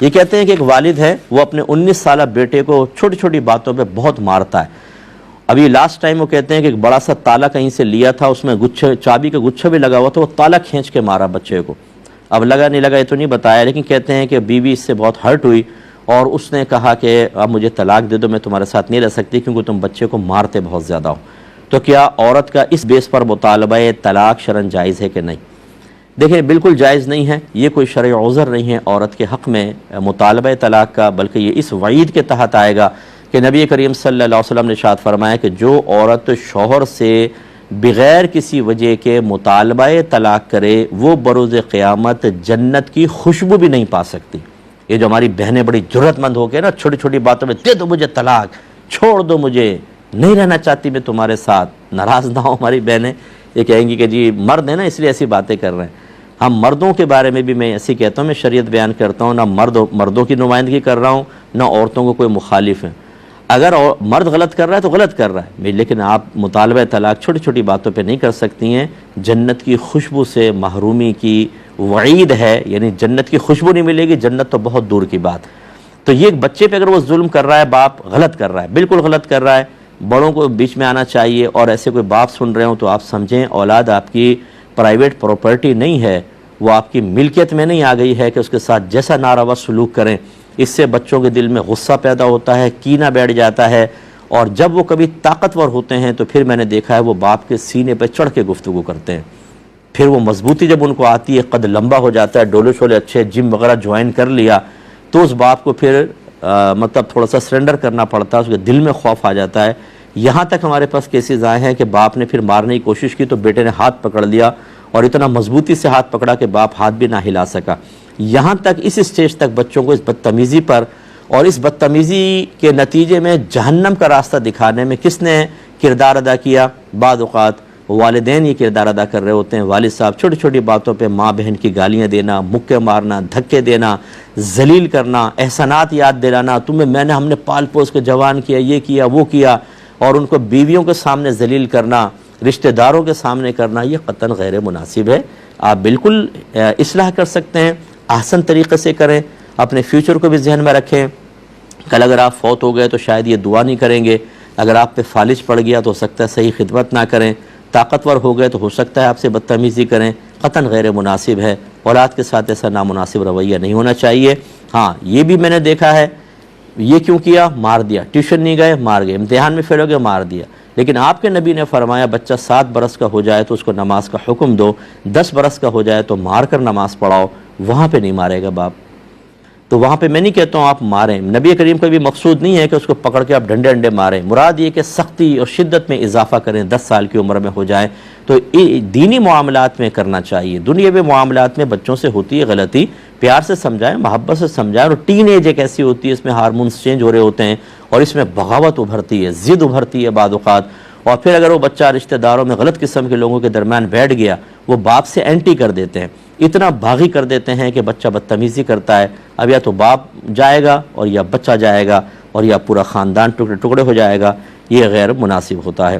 یہ کہتے ہیں کہ ایک والد ہے وہ اپنے 19 سالہ بیٹے کو چھوٹی چھوٹی باتوں پہ بہت مارتا ہے. ابھی لاسٹ ٹائم وہ کہتے ہیں کہ ایک بڑا سا تالا کہیں سے لیا تھا, اس میں چابی کا گچھا بھی لگا ہوا تھا, وہ تالا کھینچ کے مارا بچے کو. اب لگا نہیں لگا یہ تو نہیں بتایا, لیکن کہتے ہیں کہ بیوی اس سے بہت ہرٹ ہوئی اور اس نے کہا کہ اب مجھے طلاق دے دو, میں تمہارے ساتھ نہیں رہ سکتی کیونکہ تم بچے کو مارتے بہت زیادہ ہو. تو کیا عورت کا اس بیس پر مطالبہ طلاق شرعاً جائز ہے کہ نہیں؟ دیکھیں بالکل جائز نہیں ہے, یہ کوئی شرعی عذر نہیں ہے عورت کے حق میں مطالبہ طلاق کا, بلکہ یہ اس وعید کے تحت آئے گا کہ نبی کریم صلی اللہ علیہ وسلم نے ارشاد فرمایا کہ جو عورت شوہر سے بغیر کسی وجہ کے مطالبہ طلاق کرے وہ بروز قیامت جنت کی خوشبو بھی نہیں پا سکتی. یہ جو ہماری بہنیں بڑی جرت مند ہو کے نا چھوٹی چھوٹی باتوں میں دے دو مجھے طلاق, چھوڑ دو مجھے, نہیں رہنا چاہتی میں تمہارے ساتھ, ناراض نہ ہو ہماری بہنیں, یہ کہیں گی کہ جی مرد ہیں نا اس لیے ایسی باتیں کر رہے ہیں. ہم مردوں کے بارے میں بھی میں ایسی کہتا ہوں, میں شریعت بیان کرتا ہوں, نہ مردوں کی نمائندگی کر رہا ہوں نہ عورتوں کو کوئی مخالف ہیں. اگر مرد غلط کر رہا ہے تو غلط کر رہا ہے, لیکن آپ مطالبہ طلاق چھوٹی چھوٹی باتوں پہ نہیں کر سکتی ہیں. جنت کی خوشبو سے محرومی کی وعید ہے, یعنی جنت کی خوشبو نہیں ملے گی, جنت تو بہت دور کی بات. تو یہ بچے پہ اگر وہ ظلم کر رہا ہے, باپ غلط کر رہا ہے, بالکل غلط کر رہا ہے. بڑوں کو بیچ میں آنا چاہیے, اور ایسے کوئی باپ سن رہے ہوں تو آپ سمجھیں اولاد آپ کی پرائیویٹ پراپرٹی نہیں ہے, وہ آپ کی ملکیت میں نہیں آ گئی ہے کہ اس کے ساتھ جیسا ناروا سلوک کریں. اس سے بچوں کے دل میں غصہ پیدا ہوتا ہے, کینہ بیٹھ جاتا ہے, اور جب وہ کبھی طاقتور ہوتے ہیں تو پھر میں نے دیکھا ہے وہ باپ کے سینے پہ چڑھ کے گفتگو کرتے ہیں. پھر وہ مضبوطی جب ان کو آتی ہے, قد لمبا ہو جاتا ہے, ڈولے شولے اچھے, جم وغیرہ جوائن کر لیا, تو اس باپ کو پھر مطلب تھوڑا سا سرنڈر کرنا پڑتا ہے, اس کے دل میں خوف آ جاتا ہے. یہاں تک ہمارے پاس کیسز آئے ہیں کہ باپ نے پھر مارنے کی کوشش کی تو بیٹے نے ہاتھ پکڑ لیا, اور اتنا مضبوطی سے ہاتھ پکڑا کہ باپ ہاتھ بھی نہ ہلا سکا. یہاں تک اس اسٹیج تک بچوں کو اس بدتمیزی پر اور اس بدتمیزی کے نتیجے میں جہنم کا راستہ دکھانے میں کس نے کردار ادا کیا؟ بعض اوقات والدین یہ کردار ادا کر رہے ہوتے ہیں. والد صاحب چھوٹی چھوٹی باتوں پہ ماں بہن کی گالیاں دینا, مکے مارنا, دھکے دینا, ذلیل کرنا, احسانات یاد دلانا, ہم نے پال پوس کے جوان کیا, یہ کیا وہ کیا, اور ان کو بیویوں کے سامنے ذلیل کرنا, رشتہ داروں کے سامنے کرنا, یہ قطعاً غیر مناسب ہے. آپ بالکل اصلاح کر سکتے ہیں, احسن طریقے سے کریں, اپنے فیوچر کو بھی ذہن میں رکھیں. کل اگر آپ فوت ہو گئے تو شاید یہ دعا نہیں کریں گے, اگر آپ پہ فالج پڑ گیا تو ہو سکتا ہے صحیح خدمت نہ کریں, طاقتور ہو گئے تو ہو سکتا ہے آپ سے بدتمیزی کریں. قطعاً غیر مناسب ہے, اولاد کے ساتھ ایسا نامناسب رویہ نہیں ہونا چاہیے. ہاں یہ بھی میں نے دیکھا ہے, یہ کیوں کیا؟ مار دیا, ٹیوشن نہیں گئے مار گئے, امتحان میں فیل ہو گئے مار دیا. لیکن آپ کے نبی نے فرمایا بچہ 7 برس کا ہو جائے تو اس کو نماز کا حکم دو, 10 برس کا ہو جائے تو مار کر نماز پڑھاؤ. وہاں پہ نہیں مارے گا باپ, تو وہاں پہ میں نہیں کہتا ہوں آپ ماریں. نبی کریم کا بھی مقصود نہیں ہے کہ اس کو پکڑ کے آپ ڈنڈے ڈنڈے ماریں, مراد یہ کہ سختی اور شدت میں اضافہ کریں. 10 سال کی عمر میں ہو جائے تو دینی معاملات میں کرنا چاہیے. دنیاوی معاملات میں بچوں سے ہوتی ہے غلطی, پیار سے سمجھائیں, محبت سے سمجھائیں. اور ٹین ایج ایک ایسی ہوتی ہے, اس میں ہارمونز چینج ہو رہے ہوتے ہیں اور اس میں بغاوت ابھرتی ہے, ضد ابھرتی ہے بعض اوقات. اور پھر اگر وہ بچہ رشتہ داروں میں غلط قسم کے لوگوں کے درمیان بیٹھ گیا, وہ باپ سے اینٹی کر دیتے ہیں, اتنا باغی کر دیتے ہیں کہ بچہ بدتمیزی کرتا ہے. اب یا تو باپ جائے گا اور یا بچہ جائے گا, اور یا پورا خاندان ٹکڑے ٹکڑے ہو جائے گا. یہ غیر مناسب ہوتا ہے.